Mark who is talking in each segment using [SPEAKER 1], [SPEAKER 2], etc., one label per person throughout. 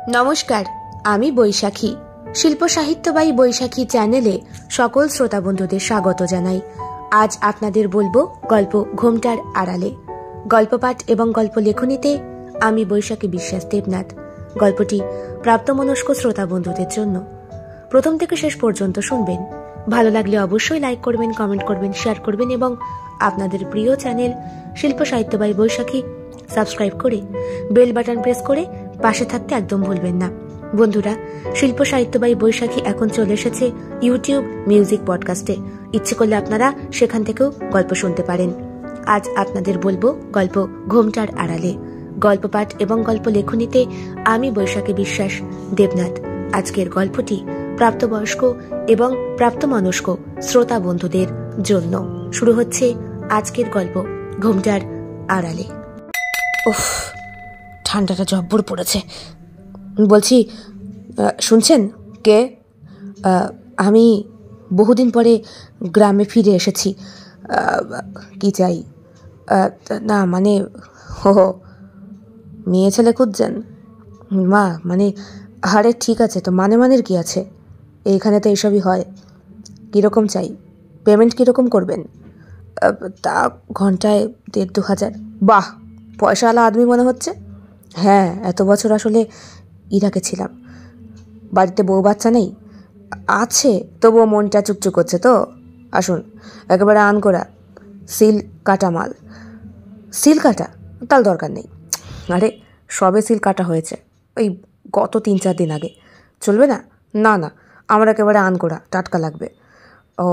[SPEAKER 1] নমস্কার, আমি বৈশাখী। শিল্প সাহিত্য বাই বৈশাখী চ্যানেলে সকল শ্রোতা বন্ধুদের স্বাগত জানাই। আজ আপনাদের বলবো গল্প ঘোমটার আড়ালে। গল্প পাঠ এবং গল্প লেখনীতে আমি বৈশাখী বিশ্বাস দেবনাথ। গল্পটি প্রাপ্তমনস্ক শ্রোতা বন্ধুদের জন্য। প্রথম থেকে শেষ পর্যন্ত শুনবেন। ভালো লাগলে অবশ্যই লাইক করবেন, কমেন্ট করবেন, শেয়ার করবেন এবং আপনাদের প্রিয় চ্যানেল শিল্প সাহিত্য বাই বৈশাখী সাবস্ক্রাইব করে বেল বাটন প্রেস করে পাশে থাকতে একদম ভুলবেন না। বন্ধুরা, শিল্প সাহিত্য বাই বৈশাখী এখন চলে এসেছে ইউটিউব মিউজিক পডকাস্টে। ইচ্ছে করলে আপনারা সেখান থেকেও গল্প শুনতে পারেন। আজ আপনাদের বলবো গল্প ঘোমটার আড়ালে। গল্প পাঠ এবং গল্প লেখনীতে আমি বৈশাখী বিশ্বাস দেবনাথ। আজকের গল্পটি প্রাপ্তবয়স্ক এবং প্রাপ্তমনস্ক শ্রোতা বন্ধুদের জন্য। শুরু হচ্ছে আজকের গল্প ঘোমটার আড়ালে। উফ, ঠান্ডাটা জব্বর পড়েছে। বলছি, শুনছেন? কে? আমি বহুদিন পরে গ্রামে ফিরে এসেছি। কি চাই? না মানে, মেয়ে ছেলে খুঁজছেন? মা মানে, আরে ঠিক আছে তো, মানের কি আছে? এইখানে তো এইসবই হয়। কীরকম চাই? পেমেন্ট কীরকম করবেন? তা ঘন্টায় 1,500-2,000। বাহ, পয়সাওয়ালা আদমি মনে হচ্ছে। হ্যাঁ, এত বছর আসলে ইরাকে ছিলাম। বাড়িতে বউ বাচ্চা নেই? আছে, তবুও মনটা চুকচুক করছে তো। আসুন, একেবারে আনকোরা সিল কাটা মাল। সিল কাটা? তার দরকার নেই। আরে সবে সিল কাটা হয়েছে, ওই গত 3-4 দিন আগে। চলবে না? না না, আমার একেবারে আনকোরা টাটকা লাগবে। ও,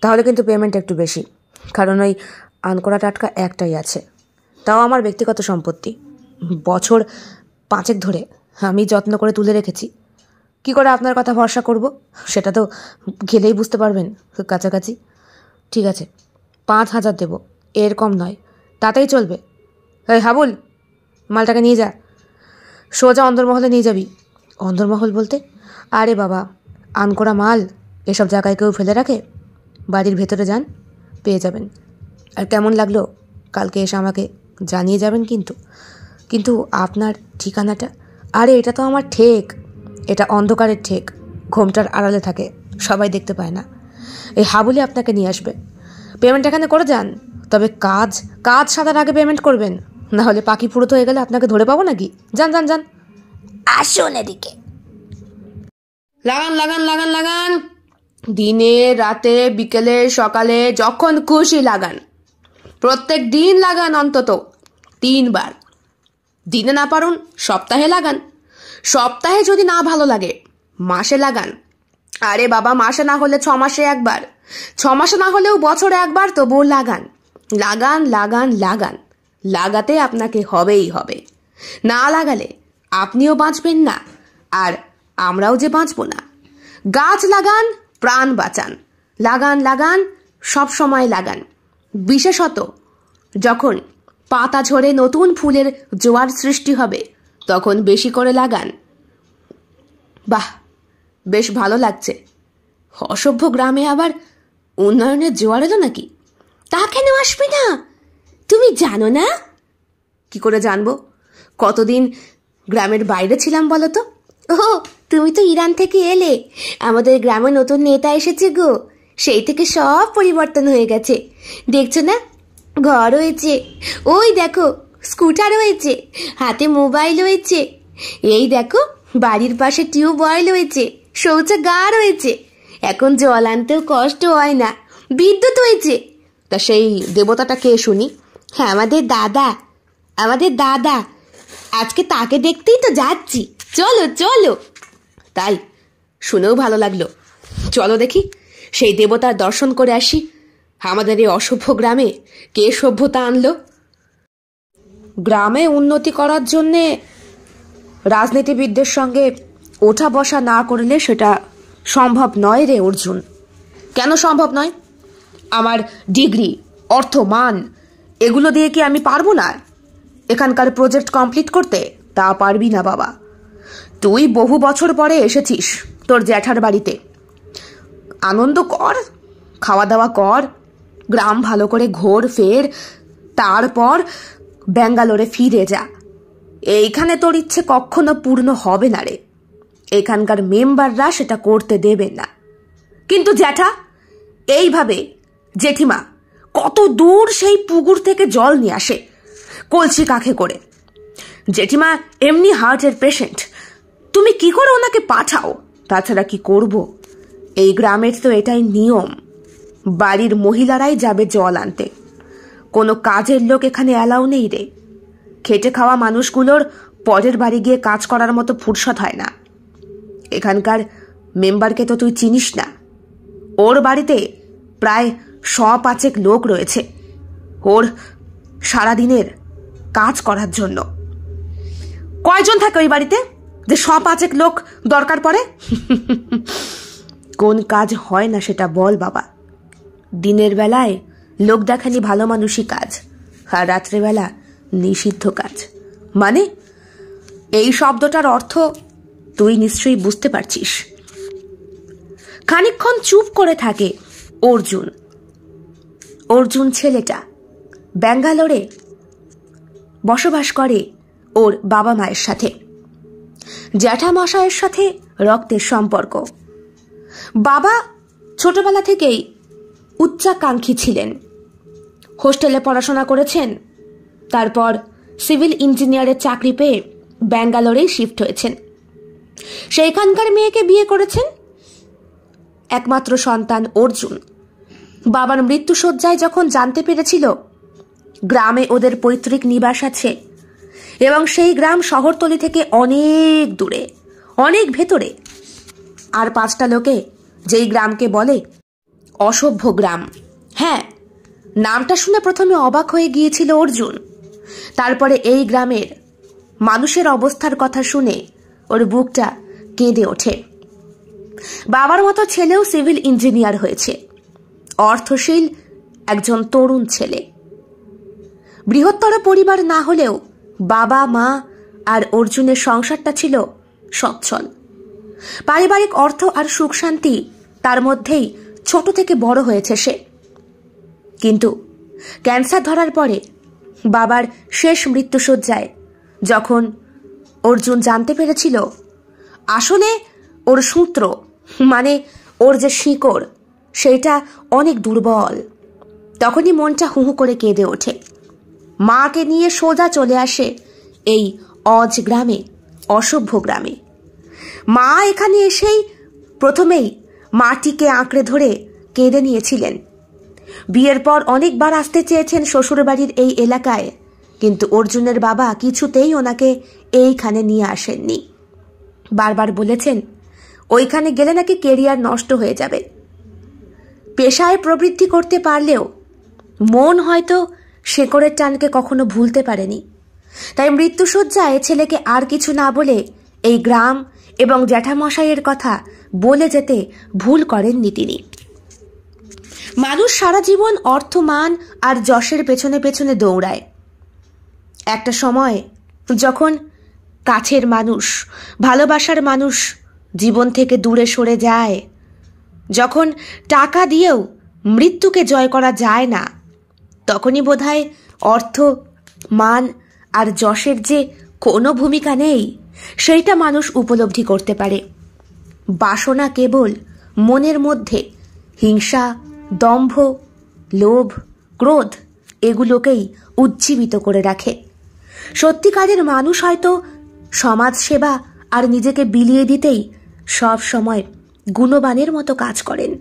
[SPEAKER 1] তাহলে কিন্তু পেমেন্ট একটু বেশি, কারণ ওই আনকোরা টাটকা একটাই আছে, তাও আমার ব্যক্তিগত সম্পত্তি। বছর 5 ধরে আমি যত্ন করে তুলে রেখেছি। কি করে আপনার কথা ভরসা করব? সেটা তো গেলেই বুঝতে পারবেন। কাছাকাছি। ঠিক আছে, 5,000 দেব, এর কম নয়। তাতেই চলবে? এই হাবুল, মালটাকে নিয়ে যা, সোজা অন্দরমহলে নিয়ে যাবি। অন্দরমহল বলতে? আরে বাবা, আনকোরা মাল এসব জায়গায় কেউ ফেলে রাখে? বাড়ির ভেতরে যান, পেয়ে যাবেন। আর কেমন লাগলো কালকে এসে আমাকে জানিয়ে যাবেন। কিন্তু আপনার ঠিকানাটা? আরে এটা তো আমার ঠেক, এটা অন্ধকারের ঠেক, ঘোমটার আড়ালে থাকে, সবাই দেখতে পায় না। এই হাবুলি আপনাকে নিয়ে আসবে। পেমেন্ট এখানে করে যান, তবে কাজ সাদার আগে পেমেন্ট করবেন, না হলে পাখি ফুরত হয়ে গেলে আপনাকে ধরে পাবো নাকি? যান যান যান। আসুন এদিকে। লাগান লাগান লাগান লাগান, দিনে রাতে বিকেলে সকালে যখন খুশি লাগান। প্রত্যেক দিন লাগান, অন্তত 3 বার। দিনে না পারুন সপ্তাহে লাগান। সপ্তাহে যদি না ভালো লাগে মাসে লাগান। আরে বাবা, মাসে না হলে 6 মাসে একবার, 6 মাসে না হলেও বছরে একবার, তবুও লাগান লাগান লাগান লাগান। লাগাতে আপনাকে হবেই হবে। না লাগালে আপনিও বাঁচবেন না, আর আমরাও যে বাঁচব না। গাছ লাগান, প্রাণ বাঁচান। লাগান লাগান, সব সময় লাগান। বিশেষত যখন পাতা ঝরে নতুন ফুলের জোয়ার সৃষ্টি হবে, তখন বেশি করে লাগান। বাহ, বেশ ভালো লাগছে। অসভ্য গ্রামে আবার উন্নয়নের জোয়ার এলো নাকি? তা কেন আসবে না? তুমি জানো না? কি করে জানবো? কতদিন গ্রামের বাইরে ছিলাম বলো তো? ও, তুমি তো ইরান থেকে এলে। আমাদের গ্রামে নতুন নেতা এসেছে গো, সেই থেকে সব পরিবর্তন হয়ে গেছে। দেখছো না, ঘর হয়েছে, ওই দেখো স্কুটার হয়েছে, হাতে মোবাইল হয়েছে, এই দেখো বাড়ির পাশে টিউবওয়েল হয়েছে, শৌচাগার হয়েছে, এখন জল আনতেও কষ্ট হয় না, বিদ্যুৎ হয়েছে। তা সেই দেবতাটা কে শুনি? হ্যাঁ, আমাদের দাদা। আজকে তাকে দেখতেই তো যাচ্ছি। চলো চলো। তাই শুনেও ভালো লাগলো। চলো দেখি সেই দেবতার দর্শন করে আসি। আমাদের এই অসভ্য গ্রামে কে সভ্যতা আনলো? গ্রামে উন্নতি করার জন্যে রাজনীতিবিদদের সঙ্গে ওঠা বসা না করলে সেটা সম্ভব নয় রে অর্জুন। কেন সম্ভব নয়? আমার ডিগ্রি, অর্থ, মান, এগুলো দিয়ে কি আমি পারবো না এখানকার প্রজেক্ট কমপ্লিট করতে? তা পারবি না বাবা। তুই বহু বছর পরে এসেছিস তোর জ্যাঠার বাড়িতে। আনন্দ কর, খাওয়া দাওয়া কর, গ্রাম ভালো করে ঘোর ফের, তারপর ব্যাঙ্গালোরে ফিরে যা। এইখানে তোর ইচ্ছে কখনো পূর্ণ হবে না রে। এখানকার মেম্বাররা সেটা করতে দেবেন না। কিন্তু জ্যাঠা, এইভাবে জেঠিমা কত দূর সেই পুকুর থেকে জল নিয়ে আসে কলসি কাঁখে করে। জেঠিমা এমনি হার্টের পেশেন্ট, তুমি কি করে ওনাকে পাঠাও? তাছাড়া কি করব, এই গ্রামের তো এটাই নিয়ম, বাড়ির মহিলারাই যাবে জল আনতে। কোনো কাজের লোক এখানে অ্যালাউ নেই রে। খেটে খাওয়া মানুষগুলোর পরের বাড়ি গিয়ে কাজ করার মতো ফুরসত হয় না। এখানকার মেম্বারকে তো তুই চিনিস না। ওর বাড়িতে প্রায় 100-5 লোক রয়েছে ওর সারাদিনের কাজ করার জন্য। কয়জন থাকে ওই বাড়িতে যে 100-5 লোক দরকার পড়ে? কোন কাজ হয় না সেটা বল বাবা। দিনের বেলায় লোক দেখানি ভালো মানুষই কাজ, আর রাত্রেবেলা নিষিদ্ধ কাজ। মানে এই শব্দটার অর্থ তুই নিশ্চয়ই বুঝতে পারছিস। খানিকক্ষণ চুপ করে থাকে অর্জুন। অর্জুন ছেলেটা ব্যাঙ্গালোরে বসবাস করে ওর বাবা মায়ের সাথে। জ্যাঠামশাইয়ের সাথে রক্তের সম্পর্ক। বাবা ছোটবেলা থেকেই উচ্চাকাঙ্ক্ষী ছিলেন। হোস্টেলে পড়াশোনা করেছেন, তারপর সিভিল ইঞ্জিনিয়ারের চাকরি পেয়ে ব্যাঙ্গালোরে শিফট হয়েছেন। সেইখানকার মেয়েকে বিয়ে করেছেন। একমাত্র সন্তান অর্জুন বাবার মৃত্যুশয্যায় যখন জানতে পেরেছিল গ্রামে ওদের পৈতৃক নিবাস আছে এবং সেই গ্রাম শহরতলি থেকে অনেক দূরে, অনেক ভেতরে, আর 5টা লোকে যেই গ্রামকে বলে অসভ্য গ্রাম। হ্যাঁ, নামটা শুনে প্রথমে অবাক হয়ে গিয়েছিল অর্জুন। তারপরে এই গ্রামের মানুষের অবস্থার কথা শুনে ওর বুকটা কেঁদে ওঠে। বাবার মতো ছেলেও সিভিল ইঞ্জিনিয়ার হয়েছে, অর্থশীল একজন তরুণ ছেলে। বৃহত্তর পরিবার না হলেও বাবা মা আর অর্জুনের সংসারটা ছিল সচ্ছল। পারিবারিক অর্থ আর সুখ শান্তি তার মধ্যেই ছোট থেকে বড় হয়েছে সে। কিন্তু ক্যান্সার ধরার পরে বাবার শেষ মৃত্যুশয্যায় যখন অর্জুন জানতে পেরেছিল আসলে ওর সূত্র, মানে ওর যে শিকড়, সেটা অনেক দুর্বল, তখনই মনটা হুহু করে কেঁদে ওঠে। মাকে নিয়ে সোজা চলে আসে এই অজ গ্রামে, অসভ্য গ্রামে। মা এখানে এসেই প্রথমেই মাটিকে আঁকড়ে ধরে কেঁদে নিয়েছিলেন। বিয়ের পর অনেকবার আসতে চেয়েছেন শ্বশুরবাড়ির এই এলাকায়, কিন্তু অর্জুনের বাবা কিছুতেই ওনাকে এইখানে নিয়ে আসেননি। বারবার বলেছেন ওইখানে গেলে নাকি কেরিয়ার নষ্ট হয়ে যাবে। পেশায় প্রবৃত্তি করতে পারলেও মন হয়তো শেকড়ের টানকে কখনো ভুলতে পারেনি। তাই মৃত্যুশয্যায় ছেলেকে আর কিছু না বলে এই গ্রাম এবং জ্যাঠামশাইয়ের কথা বলে যেতে ভুল করেননি তিনি। মানুষ সারা জীবন অর্থমান আর যশের পেছনে পেছনে দৌড়ায়। একটা সময় যখন কাছের মানুষ, ভালোবাসার মানুষ জীবন থেকে দূরে সরে যায়, যখন টাকা দিয়েও মৃত্যুকে জয় করা যায় না, তখনই বোধহয় অর্থ, মান আর যশের যে কোনো ভূমিকা নেই সেইটা মানুষ উপলব্ধি করতে পারে। বাসনা কেবল মনের মধ্যে হিংসা, দম্ভ, লোভ, ক্রোধ এগুলোকেই উজ্জীবিত করে রাখে। সত্যিকারের মানুষ হয়তো সমাজ সেবা আর নিজেকে বিলিয়ে দিতেই সব সময় গুণবানের মতো কাজ করেন।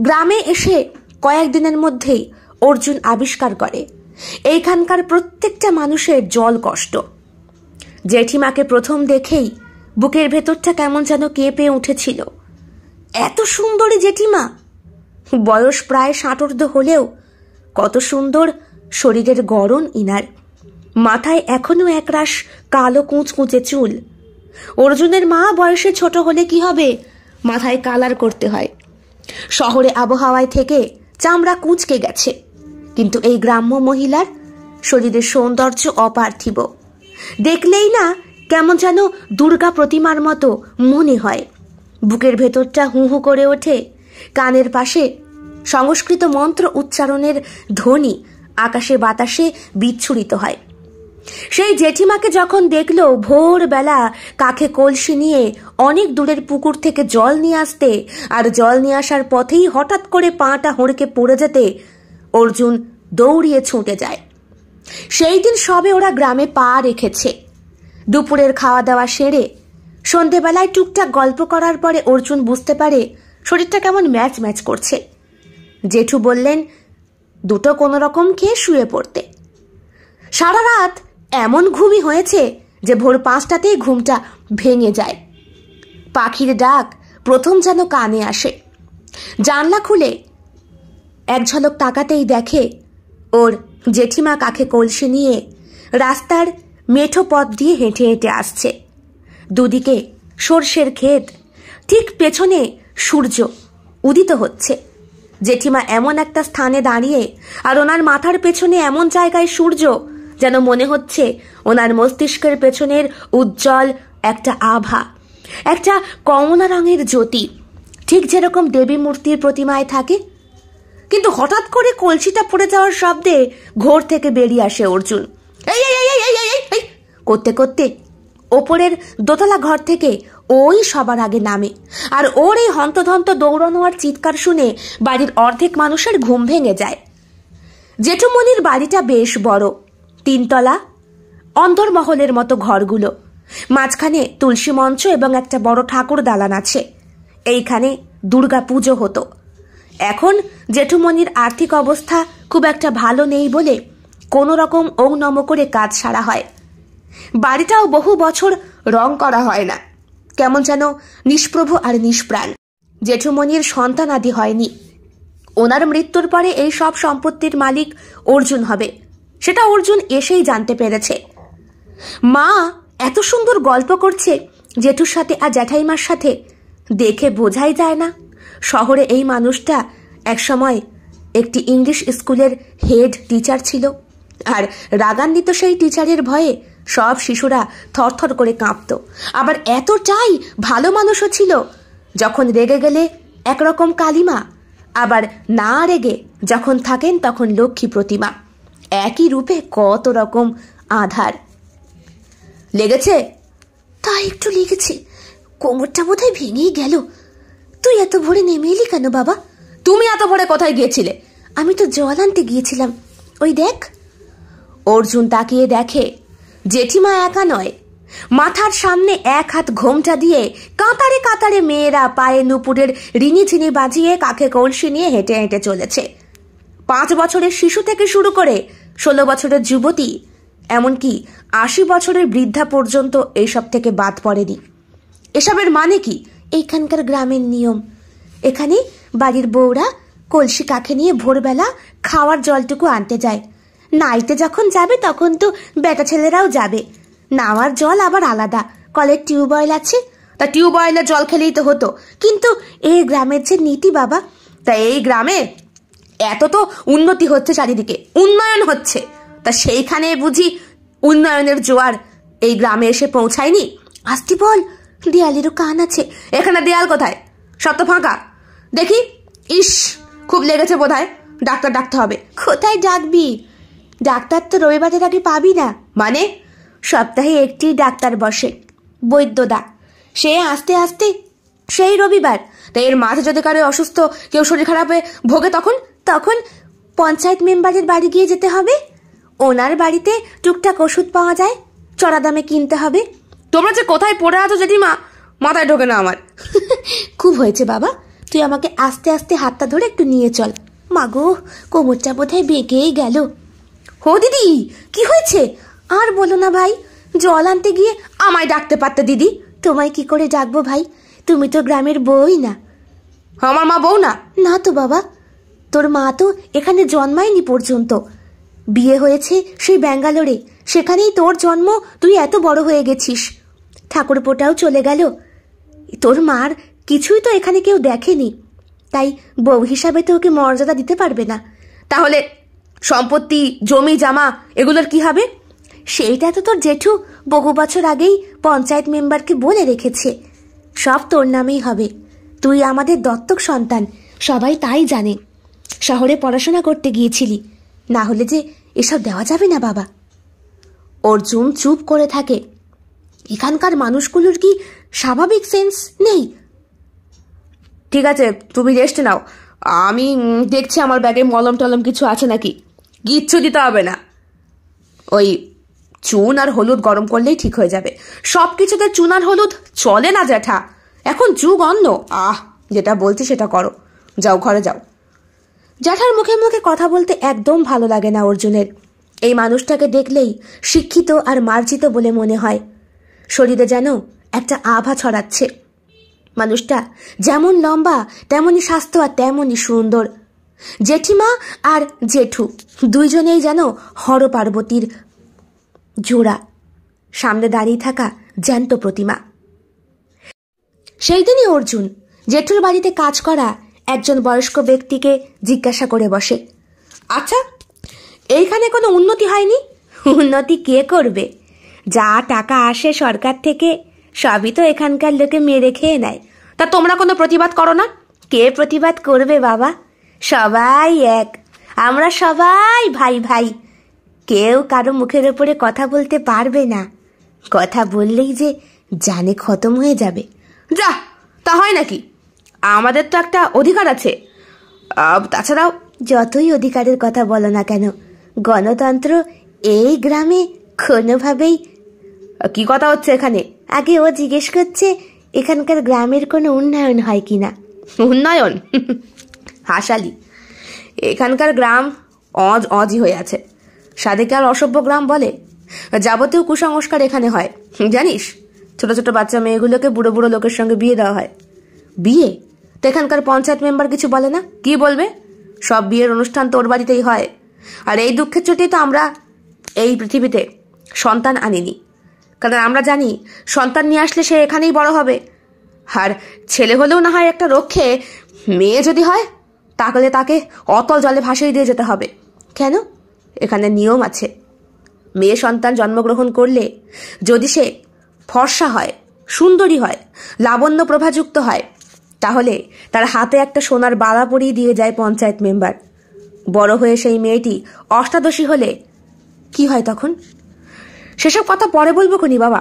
[SPEAKER 1] গ্রামে এসে কয়েকদিনের মধ্যেই অর্জুন আবিষ্কার করে এইখানকার প্রত্যেকটা মানুষের জল কষ্ট। জেঠিমাকে প্রথম দেখেই বুকের ভেতরটা কেমন যেন কেঁপে উঠেছিল। এত সুন্দরী জেঠিমা, বয়স প্রায় 60 হলেও কত সুন্দর শরীরের গড়ন ইনার। মাথায় এখনো একরাশ কালো কুঁচকুঁচে চুল। অর্জুনের মা বয়সে ছোট হলে কি হবে, মাথায় কালার করতে হয়। শহরে আবহাওয়ায় থেকে চামড়া কুঁচকে গেছে, কিন্তু এই গ্রাম্য মহিলার শরীরের সৌন্দর্য অপার্থিব। দেখলেই না কেমন যেন দুর্গা প্রতিমার মতো মনে হয়। বুকের ভেতরটা হু হু করে ওঠে। কানের পাশে সংস্কৃত মন্ত্র উচ্চারণের ধ্বনি আকাশে বাতাসে বিচ্ছুরিত হয়। সেই জেঠিমাকে যখন দেখলো ভোরবেলা কাঁখে কলসি নিয়ে অনেক দূরের পুকুর থেকে জল নিয়ে আসতে, আর জল নিয়ে আসার পথেই হঠাৎ করে পাটা হড়কে পড়ে যেতে, অর্জুন দৌড়িয়ে ছুটে যায়। সেই দিন সবে ওরা গ্রামে পা রেখেছে। দুপুরের খাওয়া দাওয়া সেরে সন্ধেবেলায় টুকটাক গল্প করার পরে অর্জুন বুঝতে পারে শরীরটা কেমন ম্যাচ ম্যাচ করছে। জেঠু বললেন দুটো কোনো রকম খেয়ে শুয়ে পড়তে। সারা রাত এমন ঘুমই হয়েছে যে ভোর 5টাতেই ঘুমটা ভেঙে যায়। পাখির ডাক প্রথম যেন কানে আসে। জানলা খুলে এক ঝলক তাকাতেই দেখে ওর জেঠিমা কাঁখে কলসি নিয়ে রাস্তার মেঠো পথ দিয়ে হেঁটে হেঁটে আসছে। দুদিকে সর্ষের ক্ষেত, ঠিক পেছনে সূর্য উদিত হচ্ছে। জেঠিমা এমন একটা স্থানে দাঁড়িয়ে, আর ওনার মাথার পেছনে এমন জায়গায় সূর্য যেন মনে হচ্ছে ওনার মস্তিষ্কের পেছনের উজ্জ্বল একটা আভা, একটা কমলা রঙের জ্যোতি, ঠিক যেরকম দেবী মূর্তির প্রতিমায় থাকে। কিন্তু হঠাৎ করে কলসিটা পড়ে যাওয়ার শব্দে ঘোর থেকে বেরিয়ে আসে অর্জুন। এই এই এই এই এই এই করতে করতে ওপরের দোতলা ঘর থেকে ওই সবার আগে নামে। আর ওর এই হন্তধন্ত দৌড়ানো আর চিৎকার শুনে বাড়ির অর্ধেক মানুষের ঘুম ভেঙে যায়। জেঠুমনির বাড়িটা বেশ বড়, 3 তলা, অন্দরমহলের মতো ঘরগুলো। মাঝখানে তুলসী মঞ্চ এবং একটা বড় ঠাকুর দালান আছে। এইখানে দুর্গা পুজো হতো। এখন জেঠুমনির আর্থিক অবস্থা খুব একটা ভালো নেই বলে কোনো রকম ওং নম করে কাজ সারা হয়। বাড়িটাও বহু বছর রং করা হয় না, কেমন যেন নিষ্প্রভ আর নিষ্প্রাণ। জেঠুমনির সন্তান আদি হয়নি। ওনার মৃত্যুর পরে এই সব সম্পত্তির মালিক অর্জুন হবে, সেটা অর্জুন এসেই জানতে পেরেছে। মা এত সুন্দর গল্প করছে জেঠুর সাথে আর জ্যাঠাইমার সাথে, দেখে বোঝাই যায় না শহরে এই মানুষটা একসময় একটি ইংলিশ স্কুলের হেড টিচার ছিল। আর রাগান্বিত সেই টিচারের ভয়ে সব শিশুরা থরথর করে কাঁপত। আবার এতটাই ভালো মানুষও ছিল, যখন রেগে গেলে একরকম কালিমা, আবার না রেগে যখন থাকেন তখন লক্ষ্মী প্রতিমা। একই রূপে কত রকম আধার। লেগেছে? তা একটু লেগেছে, কোমরটা বোধহয় ভেঙেই গেল। তুই এত ভোরে নেমে এলি কেন বাবা? তুমি এত ভোরে কোথায় গিয়েছিলে? আমি তো জল আনতে গিয়েছিলাম, ওই দেখ। অর্জুন তাকিয়ে দেখে জেঠিমা একা নয়, মাথার সামনে এক হাত ঘোমটা দিয়ে কাতারে কাতারে মেয়েরা পায়ে নুপুরের রিনিঝিনি বাজিয়ে কাঁখে কলসি নিয়ে হেঁটে হেঁটে চলেছে। 5 বছরের শিশু থেকে শুরু করে 16 বছরের যুবতী, এমনকি 80 বছরের বৃদ্ধা পর্যন্ত এইসব থেকে বাদ পড়েনি। এসবের মানে কি? এইখানকার গ্রামের নিয়ম। এখানে বাড়ির বউরা কলসি কাঁখে নিয়ে ভোরবেলা খাওয়ার জলটুকু আনতে যায়। নাইতে যখন যাবে তখন তো বেটা ছেলেরাও যাবে। নাওয়ার জল আবার আলাদা, কলের টিউবওয়েল আছে, তা টিউবওয়েলের জল খেলেই তো হতো। কিন্তু এই গ্রামের যে নীতি বাবা, তা এই গ্রামে এত তো উন্নতি হচ্ছে, চারিদিকে উন্নয়ন হচ্ছে, তা সেইখানে বুঝি উন্নয়নের জোয়ার এই গ্রামে এসে পৌঁছায়নি? আসতে বল, দেয়ালেরও কান আছে। এখানে দেয়াল কোথায়? সব তো ফাঁকা দেখি। ইস, খুব লেগেছে বোধহয়, ডাক্তার ডাকতে হবে। কোথায় ডাকবি? ডাক্তার তো রবিবারের আগে পাবি না। মানে? সপ্তাহে একটি ডাক্তার বসে, বৈদ্যদা, সে আস্তে আস্তে সেই রবিবার। তাই এর মাঝে যদি কারো অসুস্থ, কেউ শরীর খারাপে ভোগে, তখন তখন পঞ্চায়েত মেম্বারের বাড়ি গিয়ে যেতে হবে। ওনার বাড়িতে টুকটাক ওষুধ পাওয়া যায়, চড়া দামে কিনতে হবে। তোমরা যে কোথায় পড়ে আছো জেঠিমা, মাথায় ঢোকে না আমার। খুব হয়েছে বাবা, তুই আমাকে আস্তে আস্তে হাতটা ধরে একটু নিয়ে চল। মাগো, কোমরটা বোধহয় বেঁকেই গেল। হো দিদি, কি হয়েছে? আর বলো না ভাই, জল আনতে গিয়ে আমায় ডাকতে পারতে দিদি। তোমায় কি করে ডাকবো ভাই, তুমি তো গ্রামের বউই না। আমার মা বউ না? না তো বাবা, তোর মা তো এখানে জন্মায়নি পর্যন্ত, বিয়ে হয়েছে সেই ব্যাঙ্গালোরে, সেখানেই তোর জন্ম, তুই এত বড় হয়ে গেছিস। ঠাকুরপোটাও চলে গেল, তোর মার কিছুই তো এখানে কেউ দেখেনি, তাই বউ হিসাবে তো ওকে মর্যাদা দিতে পারবে না। তাহলে সম্পত্তি, জমি জামা এগুলোর কি হবে? সেইটা তো তোর জেঠু বহু বছর আগেই পঞ্চায়েত মেম্বারকে বলে রেখেছে, সব তোর নামেই হবে। তুই আমাদের দত্তক সন্তান, সবাই তাই জানে। শহরে পড়াশোনা করতে গিয়েছিলি, না হলে যে এসব দেওয়া যাবে না বাবা। অর্জুন চুপ করে থাকে। এখানকার মানুষগুলোর কি স্বাভাবিক সেন্স নেই? ঠিক আছে, তুমি রেস্ট নাও, আমি দেখছি আমার ব্যাগে মলম টলম কিছু আছে নাকি। কিচ্ছু দিতে হবে না, ওই চুন আর হলুদ গরম করলেই ঠিক হয়ে যাবে। সব কিছুতে চুন আর হলুদ চলে না জ্যাঠা, এখন যুগ অন্য। যেটা বলছি সেটা করো, যাও ঘরে যাও। জ্যাঠার মুখে মুখে কথা বলতে একদম ভালো লাগে না অর্জুনের। এই মানুষটাকে দেখলেই শিক্ষিত আর মার্জিত বলে মনে হয়। শরীরে যেন একটা আভা ছড়াচ্ছে। মানুষটা যেমন লম্বা তেমনই স্বাস্থ্য আর তেমনই সুন্দর। জেঠিমা আর জেঠু দুইজনেই যেন হর পার্বতীর জোড়া, সামনে দাঁড়িয়ে থাকা জ্যান্ত প্রতিমা। সেই দিনই অর্জুন জেঠুর বাড়িতে কাজ করা একজন বয়স্ক ব্যক্তিকে জিজ্ঞাসা করে বসে, আচ্ছা, এইখানে কোনো উন্নতি হয়নি? উন্নতি কে করবে? যা টাকা আসে সরকার থেকে সবই তো এখানকার লোকে মেরে খেয়ে নেয়। তা তোমরা কোনো প্রতিবাদ করো না? কে প্রতিবাদ করবে বাবা? সবাই এক, আমরা সবাই ভাই ভাই। কেউ কারো মুখের ওপরে কথা বলতে পারবে না। কথা বললেই যে জানে খতম হয়ে যাবে। যা, তা হয় নাকি? আমাদের তো একটা অধিকার আছে। তাছাড়াও যতই অধিকারের কথা বলো না কেন, গণতন্ত্র এই গ্রামে কোনোভাবেই। কি কথা হচ্ছে এখানে? আগে ও জিজ্ঞেস করছে এখানকার গ্রামের কোনো উন্নয়ন হয় কিনা। উন্নয়ন? হাসালি, এখানকার গ্রাম অজি হয়ে আছে। সাদেকে আর অসভ্য গ্রাম বলে। যাবতীয় কুসংস্কার এখানে হয় জানিস। ছোট ছোট বাচ্চা মেয়েগুলোকে বুড়ো বুড়ো লোকের সঙ্গে বিয়ে দেওয়া হয়। বিয়ে? তো এখানকার পঞ্চায়েত মেম্বার কিছু বলে না? কি বলবে? সব বিয়ের অনুষ্ঠান তোর বাড়িতেই হয়। আর এই দুঃখের চোটেই তো আমরা এই পৃথিবীতে সন্তান আনিনি। কারণ আমরা জানি সন্তান নিয়ে আসলে সে এখানেই বড় হবে। আর ছেলে হলেও না হয় একটা রক্ষে, মেয়ে যদি হয় তাহলে তাকে অতল জলে ভাসিয়ে দিয়ে যেতে হবে। কেন? এখানে নিয়ম আছে। মেয়ে সন্তান জন্মগ্রহণ করলে যদি সে ফর্সা হয়, সুন্দরী হয়, লাবণ্য প্রভাযুক্ত হয়, তাহলে তার হাতে একটা সোনার বালা পরিয়ে দিয়ে যায় পঞ্চায়েত মেম্বার। বড় হয়ে সেই মেয়েটি অষ্টাদশী হলে কি হয় তখন? সেসব কথা পরে বলবো খুনি বাবা,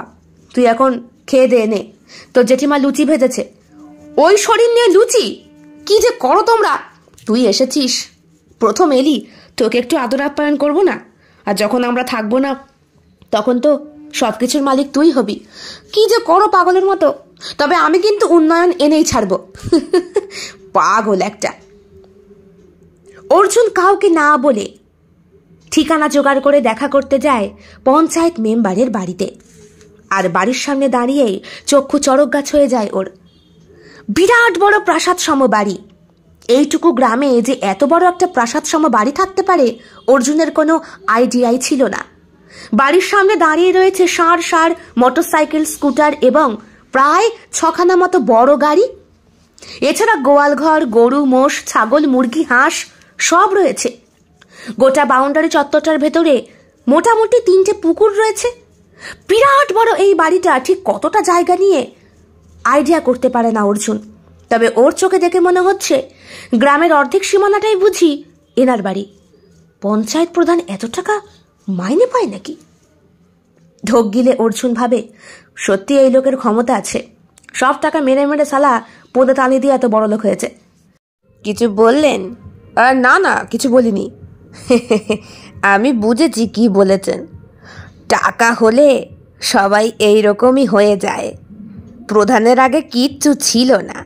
[SPEAKER 1] তুই এখন খেয়ে দে নে। তোর জেঠিমা লুচি ভেজেছে। ওই শরীর নিয়ে লুচি? কি যে করো তোমরা! তুই এসেছিস, প্রথম এলি, তোকে একটু আদর আপ্যায়ন করবো না? আর যখন আমরা থাকবো না তখন তো সবকিছুর মালিক তুই হবি। কি যে করো পাগলের মতো। তবে আমি কিন্তু উন্নয়ন এনেই ছাড়বো। পাগল একটা। অর্জুন কাউকে না বলে ঠিকানা জোগাড় করে দেখা করতে যায় পঞ্চায়েত মেম্বারের বাড়িতে। আর বাড়ির সামনে দাঁড়িয়েই চক্ষু চড়ক গাছ হয়ে যায় ওর। বিরাট বড় প্রাসাদ সম বাড়ি। এইটুকু গ্রামে যে এত বড় একটা প্রাসাদ সম বাড়ি থাকতে পারে অর্জুনের কোনো আইডিয়াই ছিল না। বাড়ির সামনে দাঁড়িয়ে রয়েছে ষাঁড় ষাঁড় মোটরসাইকেল, স্কুটার এবং প্রায় 6খানা মতো বড় গাড়ি। এছাড়া গোয়াল ঘর, গরু, মোষ, ছাগল, মুরগি, হাঁস সব রয়েছে। গোটা বাউন্ডারি চত্বরটার ভেতরে মোটামুটি 3টে পুকুর রয়েছে। বিরাট বড় এই বাড়িটা ঠিক কতটা জায়গা নিয়ে আইডিয়া করতে পারে না অর্জুন। তবে ওর চোখে দেখে মনে হচ্ছে গ্রামের অর্ধেক সীমানাটাই বুঝি এনার বাড়ি। পঞ্চায়েত প্রধান এত টাকা মাইনে পায় নাকি? ঢোক গিলে অর্জুন ভাবে, সত্যি এই লোকের ক্ষমতা আছে। সব টাকা মেরে মেরে সালা পদে টানি দিয়ে এত বড় লোক হয়েছে। কিছু বললেন? না না, কিছু বলিনি। আমি বুঝেছি কি বলেছেন। টাকা হলে সবাই এই রকমই হয়ে যায়। প্রধানের আগে কিচ্ছু ছিল না,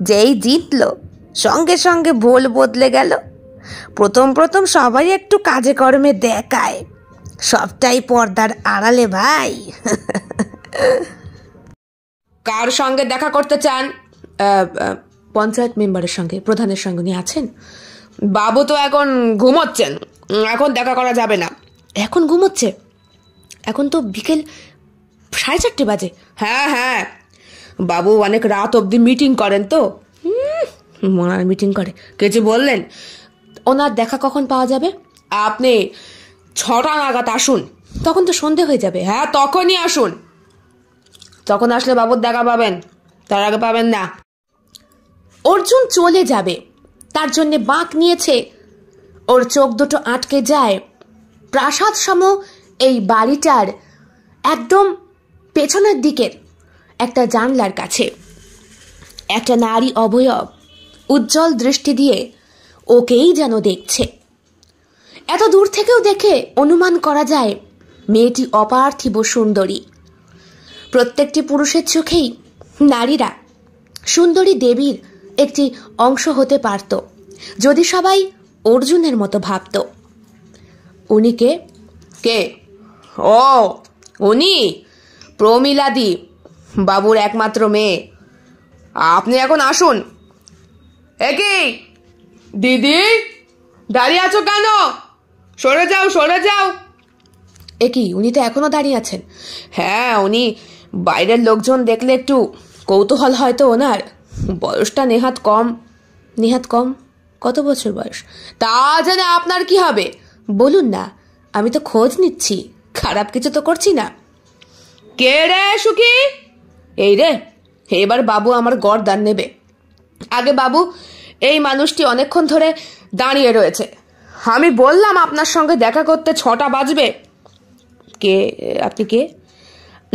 [SPEAKER 1] যেই জিতলো সঙ্গে সঙ্গে ভোল বদলে গেল। প্রথম প্রথম সবাই একটু কাজে কর্মে দেখায়, সবটাই পর্দার আড়ালে ভাই। কার সঙ্গে দেখা করতে চান? পঞ্চায়েত মেম্বারের সঙ্গে, প্রধানের সঙ্গে। নিয়ে আছেন? বাবু তো এখন ঘুমোচ্ছেন, এখন দেখা করা যাবে না। এখন ঘুমোচ্ছে? এখন তো বিকেল 4:30 বাজে। হ্যাঁ হ্যাঁ, বাবু অনেক রাত অবধি মিটিং করেন তো। মনার মিটিং করে? কিছু বললেন? ওনার দেখা কখন পাওয়া যাবে? আপনি 6টা নাগাদ আসুন। তখন তো সন্ধে হয়ে যাবে। হ্যাঁ, তখনই আসুন। তখন আসলে বাবুর দেখা পাবেন, তার আগে পাবেন না। অর্জুন চলে যাবে, তার জন্য বাঁক নিয়েছে। ওর চোখ দুটো আটকে যায় প্রাসাদ সম এই বাড়িটার একদম পেছনের দিকের একটা জানলার কাছে একটা নারী অবয়ব উজ্জ্বল দৃষ্টি দিয়ে ওকেই যেন দেখছে। এত দূর থেকেও দেখে অনুমান করা যায় মেয়েটি অপার্থিব সুন্দরী। প্রত্যেকটি পুরুষের চোখেই নারীরা সুন্দরী দেবীর একটি অংশ হতে পারত যদি সবাই অর্জুনের মতো ভাবত। উনি কে? কে? ও, উনি প্রমীলাদি, বাবুর একমাত্র মেয়ে। আপনি এখন আসুন। একই দিদি, দাঁড়িয়ে আছো কেন? সরে যাও, সরে যাও। একই, উনি তো এখনো দাঁড়িয়ে আছেন। হ্যাঁ, উনি বাইরের লোকজন দেখলে একটু কৌতূহল হয়তো ওনার। বয়সটা নেহাত কম। নেহাত কম? কত বছর বয়স? তা জানে আপনার কি হবে? বলুন না, আমি তো খোঁজ নিচ্ছি, খারাপ কিছু তো করছি না। কে রে সুখী? এই রে, এবার বাবু আমার গড়দান নেবে। আগে বাবু, এই মানুষটি অনেকক্ষণ ধরে দাঁড়িয়ে রয়েছে। আমি বললাম আপনার সঙ্গে দেখা করতে 6টা বাজবে। কে আপনি? কে?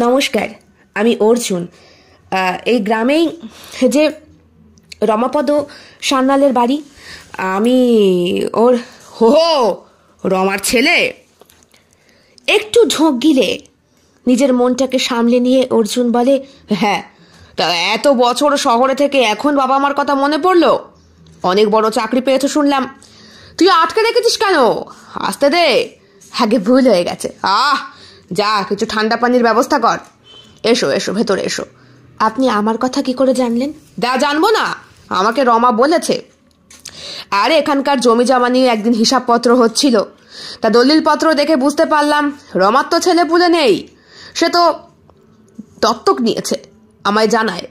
[SPEAKER 1] নমস্কার, আমি অর্জুন। এই গ্রামেই যে রমাপদ সান্যালের বাড়ি, আমি ওর। হো, রমার ছেলে? একটু ঝোঁক গিলে নিজের মনটাকে সামলে নিয়ে অর্জুন বলে, হ্যাঁ। তা এত বছর শহরে থেকে এখন বাবা মার কথা মনে পড়লো? অনেক বড় চাকরি পেয়েছো শুনলাম। তুই আটকে রেখেছিস কেন? আসতে দে, আগে ভুল হয়ে গেছে। যা, কিছু ঠান্ডা পানির ব্যবস্থা কর। এসো এসো, ভেতরে এসো। আপনি আমার কথা কি করে জানলেন? জানবো না, আমাকে রমা বলেছে। আরে এখানকার জমি জমা নিয়ে একদিন হিসাবপত্র হচ্ছিল, তা দলিলপত্র দেখে বুঝতে পারলাম রমার তো ছেলে পুলে নেই, সে তো দত্তক নিয়েছে। আমায় জানায়,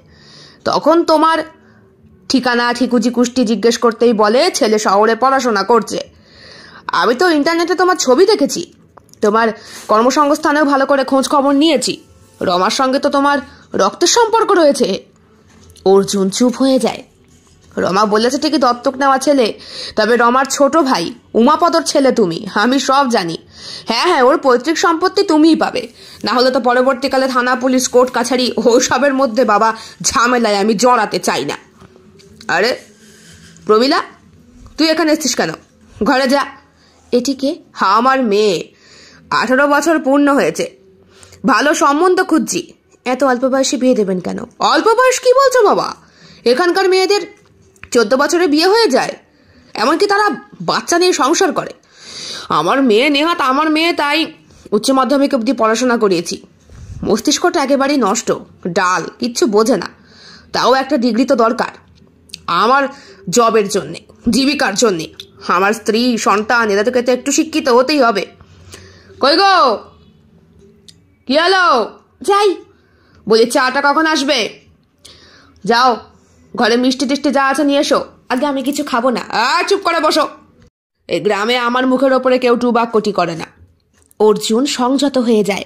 [SPEAKER 1] তখন তোমার ঠিকানা ঠিকুজি কুষ্টি জিজ্ঞেস করতেই বলে ছেলে শহরে পড়াশোনা করছে। আমি তো ইন্টারনেটে তোমার ছবি দেখেছি, তোমার কর্মসংস্থানেও ভালো করে খোঁজ খবর নিয়েছি। রমার সঙ্গে তো তোমার রক্তের সম্পর্ক রয়েছে। অর্জুন চুপ হয়ে যায়। রমা বলেছে ঠিকই দত্তক নেওয়া ছেলে, তবে রমার ছোট ভাই উমাপদর ছেলে তুমি, আমি সব জানি। হ্যাঁ হ্যাঁ, ওর পৈতৃক সম্পত্তি তুমিই পাবে, না হলে তো পরবর্তীকালে থানা পুলিশ কোর্ট কাছারি ওসবের মধ্যে বাবা ঝামেলায় আমি জড়াতে চাই না। আরে প্রমীলা, তুই এখানে এসছিস কেন? ঘরে যা। এটিকে? আমার মেয়ে, 18 বছর পূর্ণ হয়েছে, ভালো সম্বন্ধ খুঁজছি। এত অল্প বয়সে বিয়ে দেবেন কেন? অল্প বয়স কি বলছো বাবা? এখানকার মেয়েদের 14 বছরে বিয়ে হয়ে যায়, এমনকি তারা বাচ্চা নিয়ে সংসার করে। আমার মেয়ে নেহাত আমার মেয়ে, তাই উচ্চ মাধ্যমিক অবধি পড়াশোনা করিয়েছি। মস্তিষ্কটা একেবারেই নষ্ট, ডাল, কিচ্ছু বোঝে না। তাও একটা ডিগ্রি তো দরকার আমার জবের জন্যে, জীবিকার জন্যে। আমার স্ত্রী সন্তান এরা থেকে তো একটু শিক্ষিত হতেই হবে। কই গো, কি হলো? যাই বলি, চাটা কখন আসবে? যাও, ঘরে মিষ্টি টিষ্টি যা আছে নিয়ে এসো। আগে আমি কিছু খাবো না। চুপ করে বসো। এই গ্রামে আমার মুখের ওপরে কেউ টুবাক্কটি করে না। অর্জুন সংযত হয়ে যায়।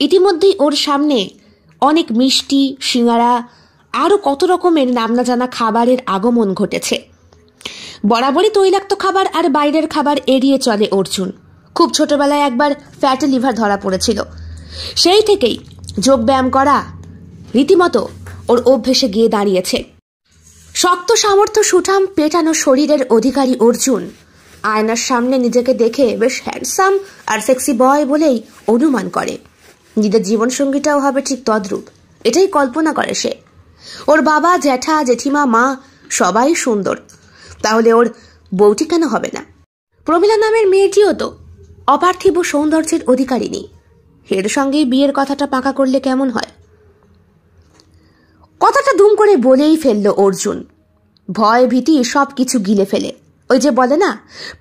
[SPEAKER 1] ইতিমধ্যেই ওর সামনে অনেক মিষ্টি, সিঙ্গারা, আরও কত রকমের নাম না জানা খাবারের আগমন ঘটেছে। বরাবরই তৈলাক্ত খাবার আর বাইরের খাবার এড়িয়ে চলে অর্জুন। খুব ছোটবেলায় একবার ফ্যাটি লিভার ধরা পড়েছিল, সেই থেকেই যোগব্যায়াম করা রীতিমতো ওর অভ্যেসে গিয়ে দাঁড়িয়েছে। শক্ত সামর্থ্য সুঠাম পেটানো শরীরের অধিকারী অর্জুন আয়নার সামনে নিজেকে দেখে বেশ হ্যান্ডসাম আর সেক্সি বয় বলেই অনুমান করে। নিজের জীবনসঙ্গীটাও হবে ঠিক তদ্রূপ, এটাই কল্পনা করে সে। ওর বাবা, জ্যাঠা, জেঠিমা, মা সবাই সুন্দর, তাহলে ওর বউটি কেন হবে না? প্রমীলা নামের মেয়েটিও তো অপার্থিব সৌন্দর্যের অধিকারিণী। এর সঙ্গেই বিয়ের কথাটা পাকা করলে কেমন হয়? কথাটা দুম করে বলেই ফেলল অর্জুন। ভয় ভীতি সব কিছু গিলে ফেলে। ওই যে বলে না,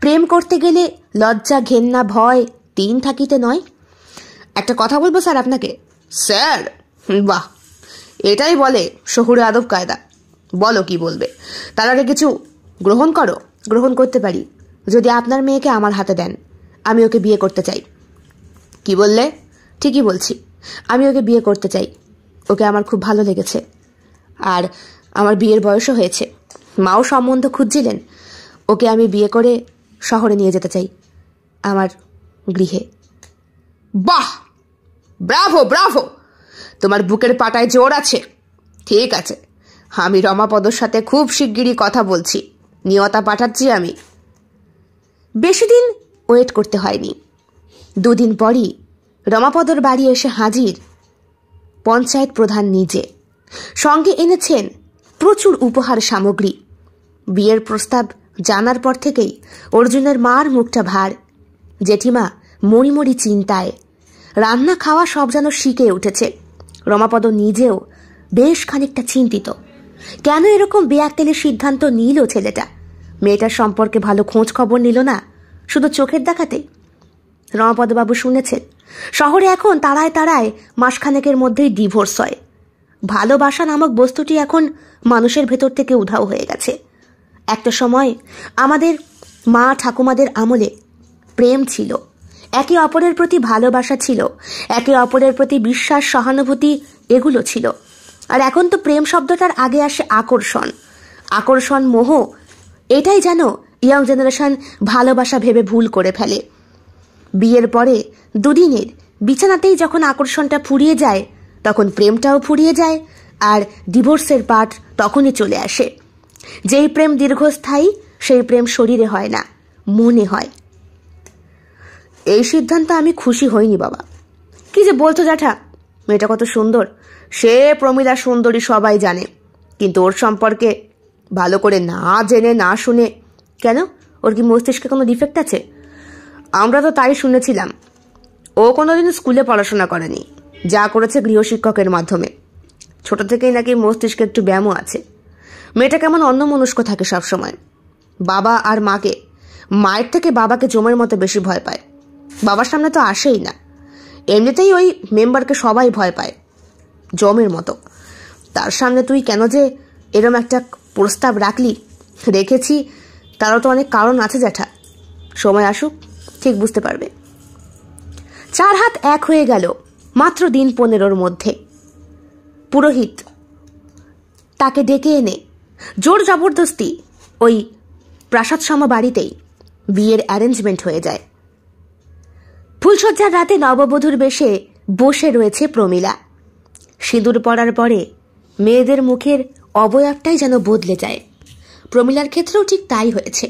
[SPEAKER 1] প্রেম করতে গেলে লজ্জা, ঘেন্না, ভয় 3 থাকিতে নয়। একটা কথা বলবো স্যার আপনাকে? স্যার? বাহ, এটাই বলে শহুরে আদব কায়দা। বলো কি বলবে, তার আগে কিছু গ্রহণ করো। গ্রহণ করতে পারি যদি আপনার মেয়েকে আমার হাতে দেন। আমি ওকে বিয়ে করতে চাই। কি বললে? ঠিকই বলছি, আমি ওকে বিয়ে করতে চাই। ওকে আমার খুব ভালো লেগেছে, আর আমার বিয়ের বয়সও হয়েছে। মাও সম্বন্ধ খুঁজছিলেন। ওকে আমি বিয়ে করে শহরে নিয়ে যেতে চাই, আমার গৃহে। বাহ, ব্রাভো ব্রাভো, তোমার বুকের পাটায় জোর আছে। ঠিক আছে, আমি রমাপদর সাথে খুব শিগগিরই কথা বলছি, নিয়তা পাঠাচ্ছি আমি। বেশি দিন ওয়েট করতে হয়নি। 2 দিন পরই রমাপদর বাড়ি এসে হাজির পঞ্চায়েত প্রধান নিজে। সঙ্গে এনেছেন প্রচুর উপহার সামগ্রী। বিয়ের প্রস্তাব জানার পর থেকেই অর্জুনের মার মুখটা ভার। জেঠিমা মরি মরি চিন্তায়, রান্না খাওয়া সব যেন শিখে উঠেছে। রমাপদ নিজেও বেশ খানিকটা চিন্তিত, কেন এরকম বেয়াক্কেলে সিদ্ধান্ত নিল ছেলেটা। মেয়েটার সম্পর্কে ভালো খোঁজ খবর নিল না, শুধু চোখের দেখাতে। রমাপদবাবু শুনেছেন শহরে এখন তাড়ায় তাড়ায় মাসখানেকের মধ্যেই ডিভোর্স হয়। ভালোবাসা নামক বস্তুটি এখন মানুষের ভেতর থেকে উধাও হয়ে গেছে। একটা সময় আমাদের মা ঠাকুমাদের আমলে প্রেম ছিল, একে অপরের প্রতি ভালোবাসা ছিল, একে অপরের প্রতি বিশ্বাস সহানুভূতি এগুলো ছিল। আর এখন তো প্রেম শব্দটার আগে আসে আকর্ষণ, আকর্ষণ মোহ। এটাই যেন ইয়াং জেনারেশন ভালোবাসা ভেবে ভুল করে ফেলে। বিয়ের পরে 2 দিনের বিছানাতেই যখন আকর্ষণটা ফুরিয়ে যায়, তখন প্রেমটাও ফুরিয়ে যায়, আর ডিভোর্সের পাঠ তখনই চলে আসে। যেই প্রেম দীর্ঘস্থায়ী সেই প্রেম শরীরে হয় না, মনে হয়। এই সিদ্ধান্ত আমি খুশি হইনি বাবা। কি যে বলছো জ্যাঠা, মেয়েটা কত সুন্দর, সে প্রমীলা সুন্দরী সবাই জানে, কিন্তু ওর সম্পর্কে ভালো করে না জেনে না শুনে। কেন, ওর কি মস্তিষ্কে কোনো ডিফেক্ট আছে? আমরা তো তাই শুনেছিলাম। ও কোনোদিন স্কুলে পড়াশোনা করেনি, যা করেছে গৃহশিক্ষকের মাধ্যমে। ছোট থেকেই নাকি মস্তিষ্কে একটু ব্যায়ামও আছে। মেয়েটা কেমন অন্যমনস্ক থাকে সবসময়। বাবা আর মাকে, মায়ের থেকে বাবাকে জমের মতো বেশি ভয় পায়। বাবার সামনে তো আসেই না। এমনিতেই ওই মেম্বারকে সবাই ভয় পায় জমের মতো। তার সামনে তুই কেন যে এরম একটা প্রস্তাব রাখলি, রেখেছি তারও তো অনেক কারণ আছে জ্যাঠা। সময় আসুক, ঠিক বুঝতে পারবে। 4 হাত এক হয়ে গেল মাত্র দিন 15 মধ্যে। পুরোহিত তাকে ডেকে এনে জোর জবরদস্তি ওই প্রাসাদসম বাড়িতেই বিয়ের অ্যারেঞ্জমেন্ট হয়ে যায়। ফুলসজ্জার রাতে নববধূর বেশে বসে রয়েছে প্রমীলা। সিঁদুর পরার পরে মেয়েদের মুখের অবয়বটাই যেন বদলে যায়। প্রমীলার ক্ষেত্রেও ঠিক তাই হয়েছে।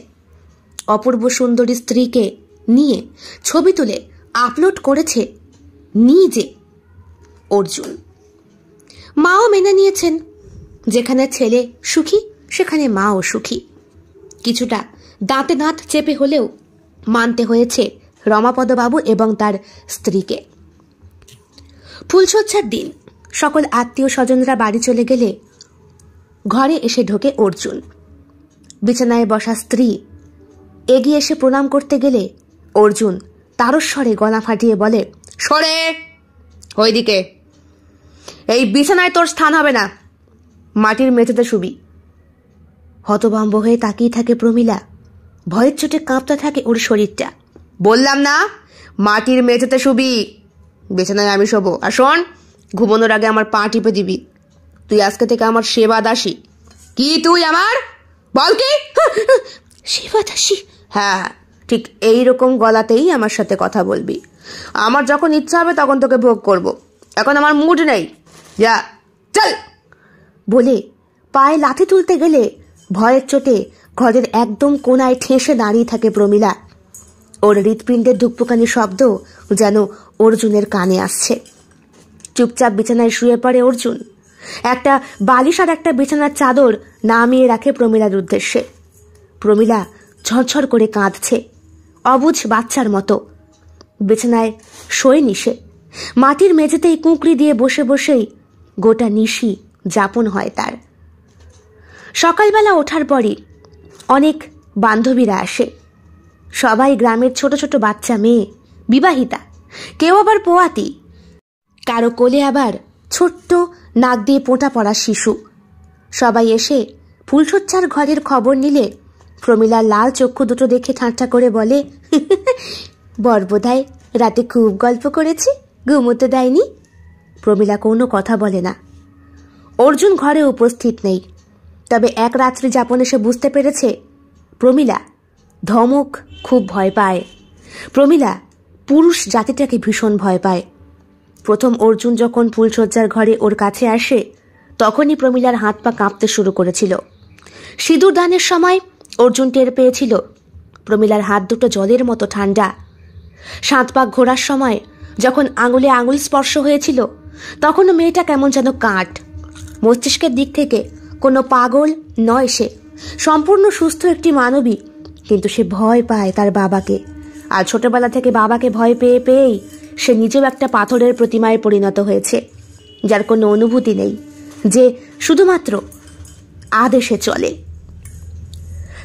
[SPEAKER 1] অপূর্ব সুন্দরী স্ত্রীকে নিয়ে ছবি তুলে আপলোড করেছে নিজে অর্জুন। মাও মেনে নিয়েছেন, যেখানে ছেলে সুখী সেখানে মাও সুখী। কিছুটা দাঁতে দাঁত চেপে হলেও মানতে হয়েছে রমাপদবাবু এবং তার স্ত্রীকে। ফুলসজ্জার দিন সকল আত্মীয় স্বজনরা বাড়ি চলে গেলে ঘরে এসে ঢোকে অর্জুন। বিছানায় বসা স্ত্রী এগিয়ে এসে প্রণাম করতে গেলে অর্জুন তারস্বরে গলা ফাটিয়ে বলে, সরে ওইদিকে, এই বিছানায় তোর স্থান হবে না, মাটির মেঝেতে শুবি। হতভম্ব হয়ে তাকিয়ে থাকে প্রমীলা। ভয়ের চোটে কাঁপতে থাকে ওর শরীরটা। বললাম না মাটির মেঝেতে শুবি, বিছানায় আমি শোবো। আর শোন, ঘুমানোর আগে আমার পা টিপে দিবি। তুই আজকে থেকে আমার সেবা দাসী। কি তুই আমার? বল কি? সেবা দাসী? হ্যাঁ, ঠিক এইরকম গলাতেই আমার সাথে কথা বলবি। আমার যখন ইচ্ছা হবে তখন তোকে ভোগ করব, এখন আমার মুড নেই। যা, চল। বলে পায়ে লাথি তুলতে গেলে ভয়ের চোটে ঘরের একদম কোনায় ঠেসে দাঁড়িয়ে থাকে প্রমীলা। ওর হৃৎপিণ্ডের ধুকপুকানি শব্দ যেন অর্জুনের কানে আসছে। চুপচাপ বিছানায় শুয়ে পড়ে অর্জুন। একটা বালিশ আর একটা বিছানার চাদর নামিয়ে রাখে প্রমীলার উদ্দেশ্যে। প্রমীলা ঝরঝর করে কাঁদছে, অবুঝ বাচ্চার মতো। বিছানায় শোয়নি সে, মাটির মেঝেতেই কুঁকড়ি দিয়ে বসে বসেই গোটা নিশি যাপন হয় তার। সকালবেলা ওঠার পরই অনেক বান্ধবীরা আসে। সবাই গ্রামের ছোট ছোট বাচ্চা মেয়ে, বিবাহিতা, কেউ আবার পোয়াতি, কারো কোলে আবার ছোট্ট নাক দিয়ে পোঁটা পড়া শিশু। সবাই এসে ফুলসজ্জার ঘরের খবর নিলে প্রমীলার লাল চক্ষু দুটো দেখে ঠাট্টা করে বলে, বর বোধহয় রাতে খুব গল্প করেছি, ঘুমোতে দেয়নি। প্রমীলা কোনো কথা বলে না। অর্জুন ঘরে উপস্থিত নেই, তবে এক রাত্রি যাপনে সে বুঝতে পেরেছে প্রমীলা ধমক খুব ভয় পায়। প্রমীলা পুরুষ জাতিটাকে ভীষণ ভয় পায়। প্রথম অর্জুন যখন ফুলশয্যার ঘরে ওর কাছে আসে তখনই প্রমীলার হাত পা কাঁপতে শুরু করেছিল। সিঁদুর দানের সময় অর্জুন টের পেয়েছিল প্রমীলার হাত দুটো জলের মতো ঠান্ডা। 7 পাক ঘোরার সময় যখন আঙুলে আঙুল স্পর্শ হয়েছিল তখনও মেয়েটা কেমন যেন কাঠ। মস্তিষ্কের দিক থেকে কোনো পাগল নয়, সে সম্পূর্ণ সুস্থ একটি মানবী, কিন্তু সে ভয় পায় তার বাবাকে। আর ছোটবেলা থেকে বাবাকে ভয় পেয়ে পেয়েই সে নিজেও একটা পাথরের প্রতিমায় পরিণত হয়েছে, যার কোনো অনুভূতি নেই, যে শুধুমাত্র আদেশে চলে।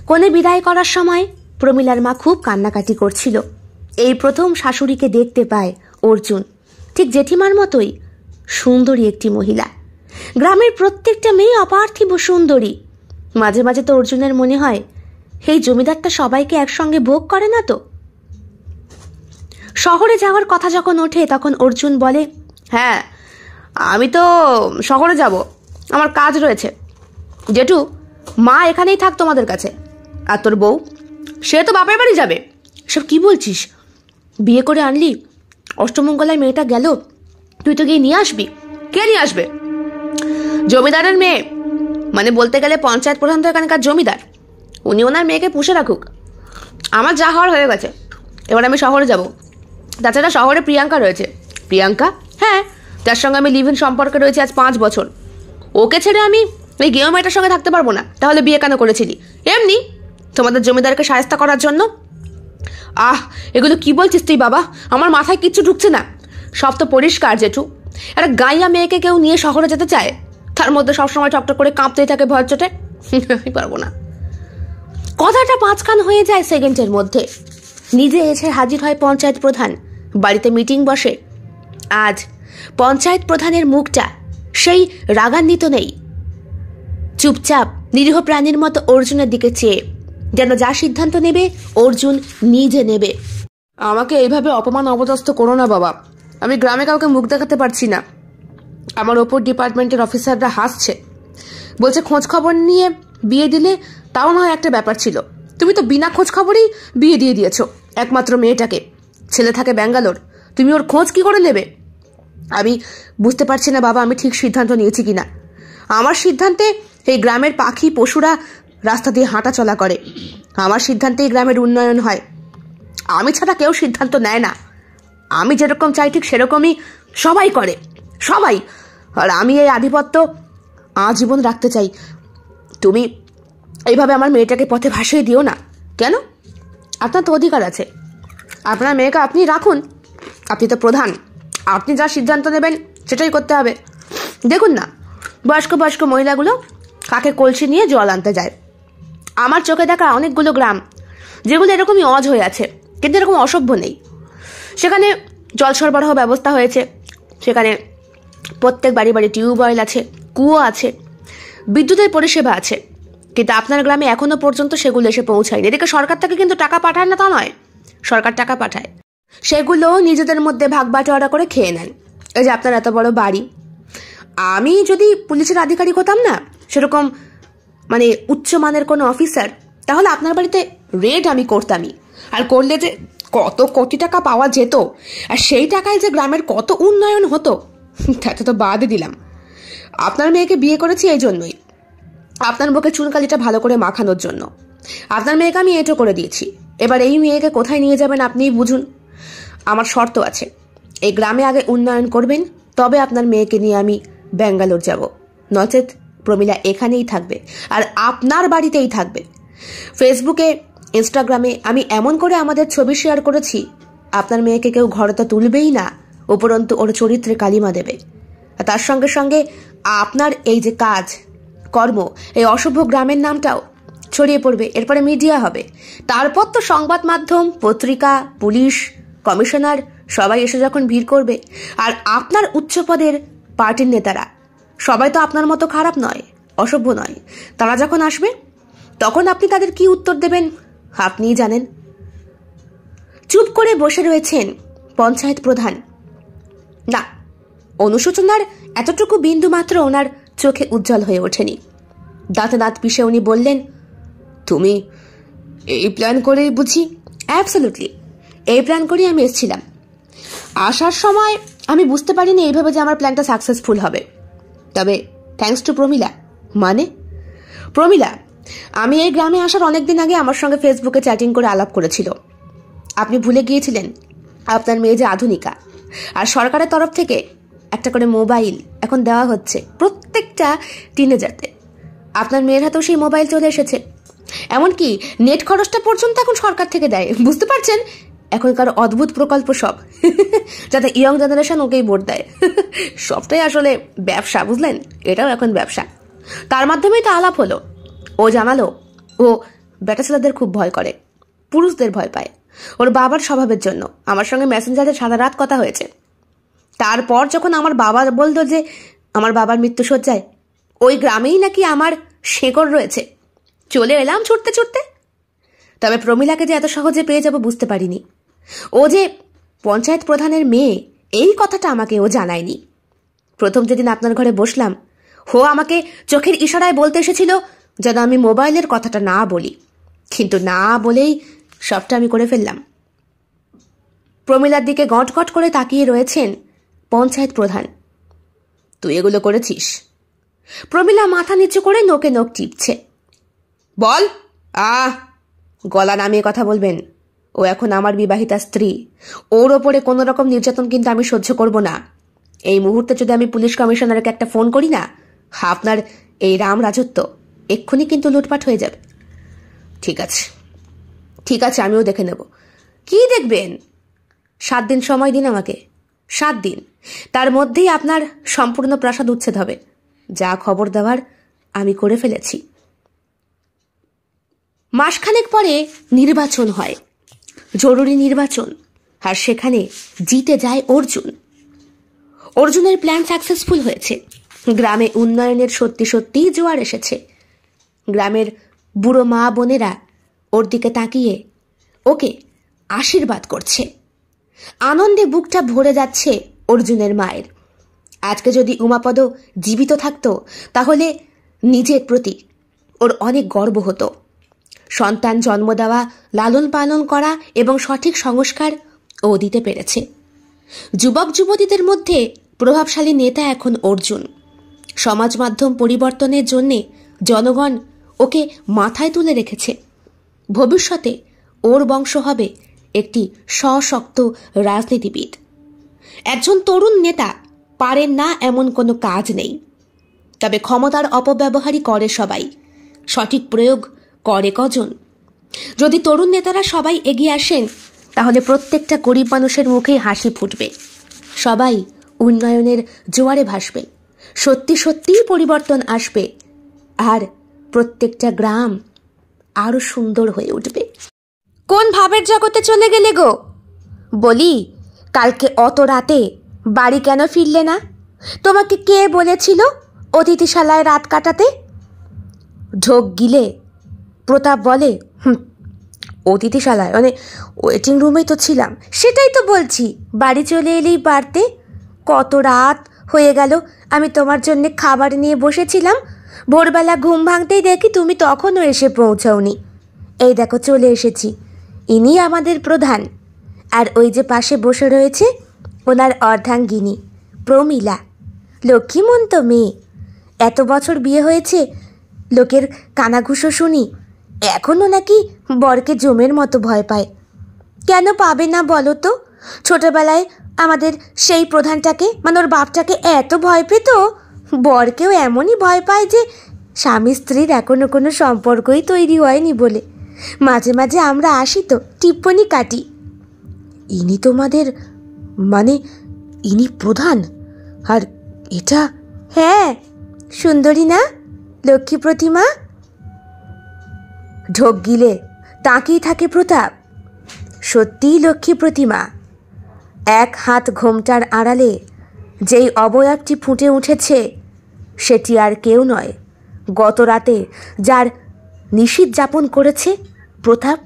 [SPEAKER 1] কোণে বিদায় করার সময় প্রমীলার মা খুব কান্নাকাটি করছিল। এই প্রথম শাশুড়িকে দেখতে পায় অর্জুন, ঠিক জেঠিমার মতোই সুন্দরী একটি মহিলা। গ্রামের প্রত্যেকটা মেয়ে অপার্থিব সুন্দরী। মাঝে মাঝে তো অর্জুনের মনে হয় এই জমিদারটা সবাইকে একসঙ্গে ভোগ করে না তো। শহরে যাওয়ার কথা যখন ওঠে তখন অর্জুন বলে, হ্যাঁ আমি তো শহরে যাব, আমার কাজ রয়েছে। জেঠু, মা এখানেই থাক তোমাদের কাছে, আর তোর বউ সে তো বাপের বাড়ি যাবে। সব কি বলছিস? বিয়ে করে আনলি, অষ্টমঙ্গলায় মেয়েটা গেল, তুই তো গিয়ে নিয়ে আসবি। কে নিয়ে আসবে? জমিদারের মেয়ে, মানে বলতে গেলে পঞ্চায়েত প্রধান তো এখানকার জমিদার, উনি ওনার মেয়েকে পুষে রাখুক। আমার যা হওয়ার হয়ে গেছে, এবার আমি শহরে যাব। তাছাড়া শহরে প্রিয়াঙ্কা রয়েছে। প্রিয়াঙ্কা? হ্যাঁ, তার সঙ্গে আমি লিভ ইন সম্পর্কে রয়েছে আজ 5 বছর। ওকে ছেড়ে আমি এই গেও মেয়েটার সঙ্গে থাকতে পারবো না। তাহলে বিয়ে কেন করেছিলি? এমনি তোমাদের জমিদারকে সায়স্তা করার জন্য। এগুলো কি বলছিস তুই বাবা? আমার মাথায় কিচ্ছু ঢুকছে না। সব তো পরিষ্কার জেঠু, একটা গাইয়া মেয়েকে কেউ নিয়ে শহরে যেতে চায়, তার মধ্যে সবসময় টকটক করে কাঁপতেই থাকে ভয়ের চোটে। আমি পারবো না। কথাটা 5 কান হয়ে যায় সেকেন্ডের মধ্যে। নিজে এসে হাজির হয় পঞ্চায়েত প্রধান, বাড়িতে মিটিং বসে। আজ পঞ্চায়েত প্রধানের মুখটা সেই রাগান্বিত নেই, চুপচাপ নিরীহ প্রাণীর মতো অর্জুনের দিকে চেয়ে, যেন যা সিদ্ধান্ত নেবে অর্জুন নিজে নেবে। আমাকে এইভাবে অপমান অপদস্থ করো না বাবা, আমি গ্রামে কাউকে মুখ দেখাতে পারছি না। আমার ওপর ডিপার্টমেন্টের অফিসাররা হাসছে, বলছে খোঁজ খবর নিয়ে বিয়ে দিলে তাও নয় একটা ব্যাপার ছিল, তুমি তো বিনা খোঁজ খবরেই বিয়ে দিয়ে দিয়েছো একমাত্র মেয়েটাকে। ছেলে থাকে ব্যাঙ্গালোর, তুমি ওর খোঁজ কি করে নেবে? আমি বুঝতে পারছি না বাবা, আমি ঠিক সিদ্ধান্ত নিয়েছি কিনা। আমার সিদ্ধান্তে এই গ্রামের পাখি পশুরা রাস্তা দিয়ে হাঁটা চলা করে, আমার সিদ্ধান্তেই গ্রামের উন্নয়ন হয়। আমি ছাড়া কেউ সিদ্ধান্ত নেয় না। আমি যেরকম চাই ঠিক সেরকমই সবাই করে, সবাই। আর আমি এই আধিপত্য আজীবন রাখতে চাই। তুমি এইভাবে আমার মেয়েটাকে পথে ভাসিয়ে দিও না। কেন? আপনার তো অধিকার আছে, আপনার মেয়েকে আপনি রাখুন, আপনি তো প্রধান, আপনি যা সিদ্ধান্ত নেবেন সেটাই করতে হবে। দেখুন না, বয়স্ক বয়স্ক মহিলাগুলো কাকে কলসি নিয়ে জল আনতে যায়। আমার চোখে দেখা অনেকগুলো গ্রাম যেগুলো এরকমই অজ হয়ে আছে, কিন্তু এরকম অসভ্য নেই। সেখানে জল সরবরাহ ব্যবস্থা হয়েছে, সেখানে প্রত্যেক বাড়ি বাড়ি টিউবওয়েল আছে, কুয়ো আছে, বিদ্যুতের পরিষেবা আছে, কিন্তু আপনার গ্রামে এখনো পর্যন্ত সেগুলো এসে পৌঁছায়নি। এদিকে সরকার থেকে কিন্তু টাকা পাঠায় না তা নয়, সরকার টাকা পাঠায়, সেগুলো নিজেদের মধ্যে ভাগ বাটোয়ারা করে খেয়ে নেন। এই যে আপনার এত বড় বাড়ি, আমি যদি পুলিশের আধিকারিক হতাম না, সেরকম মানে উচ্চমানের কোনো অফিসার, তাহলে আপনার বাড়িতে রেড আমি করতামই। আর করলে যে কত কোটি টাকা পাওয়া যেত, আর সেই টাকায় যে গ্রামের কত উন্নয়ন হতো, তাতে তো বাদই দিলাম। আপনার মেয়েকে বিয়ে করেছি এই জন্যই, আপনার বুকে চুনকালিটা ভালো করে মাখানোর জন্য। আপনার মেয়েকে আমি এঁটো করে দিয়েছি, এবার এই মেয়েকে কোথায় নিয়ে যাবেন আপনিই বুঝুন। আমার শর্ত আছে, এই গ্রামে আগে উন্নয়ন করবেন, তবে আপনার মেয়েকে নিয়ে আমি ব্যাঙ্গালোর যাব, নচেত প্রমীলা এখানেই থাকবে আর আপনার বাড়িতেই থাকবে। ফেসবুকে ইনস্টাগ্রামে আমি এমন করে আমাদের ছবি শেয়ার করেছি, আপনার মেয়েকে কেউ ঘরে তো তুলবেই না, উপরন্তু ওর চরিত্রে কালিমা দেবে। তার সঙ্গে সঙ্গে আপনার এই যে কাজ কর্ম, এই অশুভ গ্রামের নামটাও ছড়িয়ে পড়বে, এরপরে মিডিয়া হবে, তারপর তো সংবাদ মাধ্যম, পত্রিকা, পুলিশ, কমিশনার সবাই এসে যখন ভিড় করবে, আর আপনার উচ্চপদের পার্টির নেতারা সবাই তো আপনার মতো খারাপ নয়, অসভ্য নয়, তারা যখন আসবে তখন আপনি তাদের কি উত্তর দেবেন আপনিই জানেন। চুপ করে বসে রয়েছেন পঞ্চায়েত প্রধান। না, অনুশোচনার এতটুকু বিন্দু মাত্র ওনার চোখে উজ্জ্বল হয়ে ওঠেনি। দাঁতে দাঁত পিষে উনি বললেন, তুমি এই প্ল্যান করেই বুঝি? অ্যাবসলিউটলি, এই প্ল্যান করেই আমি এসেছিলাম। আসার সময় আমি বুঝতে পারিনি এইভাবে যে আমার প্ল্যানটা সাকসেসফুল হবে, তবে থ্যাঙ্কস টু প্রমিলা। মানে প্রমিলা আমি এই গ্রামে আসার অনেকদিন আগে আমার সঙ্গে ফেসবুকে চ্যাটিং করে আলাপ করেছিল। আপনি ভুলে গিয়েছিলেন আপনার মেয়ে যে আধুনিকা, আর সরকারের তরফ থেকে একটা করে মোবাইল এখন দেওয়া হচ্ছে প্রত্যেকটা টিনেজারদের। আপনার মেয়ের হাতেও সেই মোবাইল চলে এসেছে, এমনকি নেট খরচটা পর্যন্ত এখন সরকার থেকে দেয়। বুঝতে পারছেন এখনকার অদ্ভুত প্রকল্প সব, যাতে ইয়ং জেনারেশন ওকেই ভোট দেয়। সবটাই আসলে ব্যবসা, বুঝলেন? এটাও এখন ব্যবসা। তার মাধ্যমেই তো আলাপ হলো। ও জানালো ও বেটা ছেলেদের খুব ভয় করে, পুরুষদের ভয় পায়। ওর বাবার স্বভাবের জন্য আমার সঙ্গে মেসেঞ্জারে সারা রাত কথা হয়েছে। তারপর যখন আমার বাবা বলতো যে আমার বাবার মৃত্যুশয্যায় ওই গ্রামেই নাকি আমার শেকড় রয়েছে, চলে এলাম ছুটতে ছুটতে। তবে প্রমিলাকে যে এত সহজে পেয়ে যাব বুঝতে পারিনি। ও যে পঞ্চায়েত প্রধানের মেয়ে এই কথাটা আমাকে ও জানায়নি। প্রথম যেদিন আপনার ঘরে বসলাম, ও আমাকে চোখের ইশারায় বলতে এসেছিল যেন আমি মোবাইলের কথাটা না বলি, কিন্তু না বলেই সবটা আমি করে ফেললাম। প্রমিলার দিকে গট গট করে তাকিয়ে রয়েছেন পঞ্চায়েত প্রধান। তুই এগুলো করেছিস? প্রমিলা মাথা নিচু করে নোকে নোক টিপছে। বল। গলা নামিয়ে কথা বলবেন। ও এখন আমার বিবাহিতা স্ত্রী। ওর ওপরে কোনো রকম নির্যাতন কিন্তু আমি সহ্য করব না। এই মুহূর্তে যদি আমি পুলিশ কমিশনারকে একটা ফোন করি না, আপনার এই রাম রাজত্ব এক্ষুনি কিন্তু লুটপাট হয়ে যাবে। ঠিক আছে ঠিক আছে, আমিও দেখে নেব। কি দেখবেন? 7 দিন সময় দিন আমাকে। 7 দিন, তার মধ্যেই আপনার সম্পূর্ণ প্রাসাদ উচ্ছেদ হবে। যা খবর দেওয়ার আমি করে ফেলেছি। মাসখানেক পরে নির্বাচন হয়, জরুরি নির্বাচন, আর সেখানে জিতে যায় অর্জুন। অর্জুনের প্ল্যান সাকসেসফুল হয়েছে। গ্রামে উন্নয়নের সত্যি সত্যিই জোয়ার এসেছে। গ্রামের বুড়ো মা বোনেরা ওর দিকে তাকিয়ে ওকে আশীর্বাদ করছে। আনন্দে বুকটা ভরে যাচ্ছে অর্জুনের মায়ের। আজকে যদি উমাপদ জীবিত থাকতো তাহলে নিজের প্রতি ওর অনেক গর্ব হতো। সন্তান জন্ম দেওয়া, লালন পালন করা এবং সঠিক সংস্কার ও দিতে পেরেছে। যুবক যুবতীদের মধ্যে প্রভাবশালী নেতা এখন অর্জুন। সমাজ মাধ্যম পরিবর্তনের জন্যে জনগণ ওকে মাথায় তুলে রেখেছে। ভবিষ্যতে ওর বংশ হবে একটি সশক্ত রাজনীতিবিদ। একজন তরুণ নেতা পারেন না এমন কোনো কাজ নেই, তবে ক্ষমতার অপব্যবহারই করে সবাই, সঠিক প্রয়োগ করে কজন। যদি তরুণ নেতারা সবাই এগিয়ে আসেন তাহলে প্রত্যেকটা গরিব মানুষের মুখেই হাসি ফুটবে, সবাই উন্নয়নের জোয়ারে ভাসবে, সত্যি সত্যিই পরিবর্তন আসবে, আর প্রত্যেকটা গ্রাম আরো সুন্দর হয়ে উঠবে। কোন ভাবের জগতে চলে গেলে গো? বলি, কালকে অত রাতে বাড়ি কেন ফিরলে না? তোমাকে কে বলেছিল অতিথিশালায় রাত কাটাতে? ঢোক গিলে প্রতাপ বলে, অতিথিশালায় মানে ওয়েটিং রুমেই তো ছিলাম। সেটাই তো বলছি, বাড়ি চলে এলেই পারতে। কত রাত হয়ে গেল, আমি তোমার জন্য খাবার নিয়ে বসেছিলাম। ভোরবেলা ঘুম ভাঙতেই দেখি তুমি তখনও এসে পৌঁছাওনি। এই দেখো চলে এসেছি। ইনি আমাদের প্রধান, আর ওই যে পাশে বসে রয়েছে ওনার অর্ধাঙ্গিনী প্রমিলা, লক্ষ্মীমন্ত মেয়ে। এত বছর বিয়ে হয়েছে, লোকের কানাঘুষো শুনি এখনও নাকি বরকে জমের মতো ভয় পায়। কেন পাবে না বলো তো? ছোটবেলায় আমাদের সেই প্রধানটাকে মানে ওর বাপটাকে এত ভয় পেত, বরকেও এমনই ভয় পায় যে স্বামী স্ত্রীর এখনো কোনো সম্পর্কই তৈরি হয়নি বলে। মাঝে মাঝে আমরা আসি তো টিপ্পনি কাটি। ইনি তোমাদের মানে ইনি প্রধান? আর এটা? হ্যাঁ, সুন্দরী না লক্ষ্মী প্রতিমা? ঢোক গিলে তাকিয়ে থাকে প্রতাপ। সত্যিই লক্ষ্মী প্রতিমা। এক হাত ঘোমটার আড়ালে যেই অবয়বটি ফুটে উঠেছে সেটি আর কেউ নয়, গত রাতে যার নিশীথ যাপন করেছে প্রতাপ।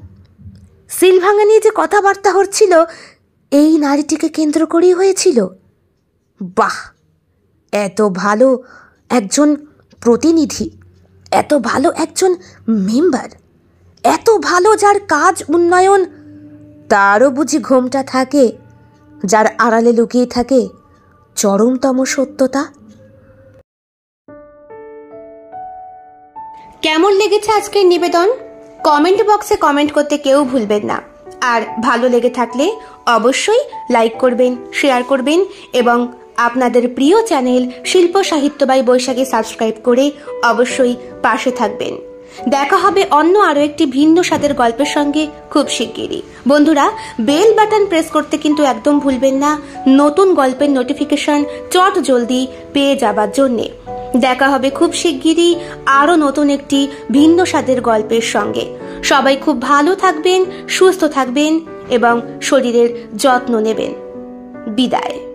[SPEAKER 1] সিল ভাঙা নিয়ে যে কথাবার্তা হচ্ছিল এই নারীটিকে কেন্দ্র করেই হয়েছিল। বাহ, এত ভালো একজন প্রতিনিধি, এত ভালো একজন মেম্বার, এত ভালো যার কাজ উন্নয়ন, তারও বুঝি ঘোমটা থাকে? যার আড়ালে লুকিয়ে থাকে চরমতম সত্যতা।
[SPEAKER 2] কেমন লেগেছে আজকের নিবেদন? কমেন্ট বক্সে কমেন্ট করতে কেউ ভুলবেন না। আর ভালো লেগে থাকলে অবশ্যই লাইক করবেন, শেয়ার করবেন এবং আপনাদের প্রিয় চ্যানেল শিল্প সাহিত্য বাই বৈশাখী সাবস্ক্রাইব করে অবশ্যই পাশে থাকবেন। দেখা হবে অন্য আরো একটি ভিন্ন স্বাদের গল্পের সঙ্গে খুব শিগগিরই। বন্ধুরা, বেল বাটন প্রেস করতে কিন্তু একদম ভুলবেন না, নতুন গল্পের নোটিফিকেশন চট জলদি পেয়ে যাবার জন্যে। দেখা হবে খুব শিগগিরই আরো নতুন একটি ভিন্ন স্বাদের গল্পের সঙ্গে। সবাই খুব ভালো থাকবেন, সুস্থ থাকবেন এবং শরীরের যত্ন নেবেন। বিদায়।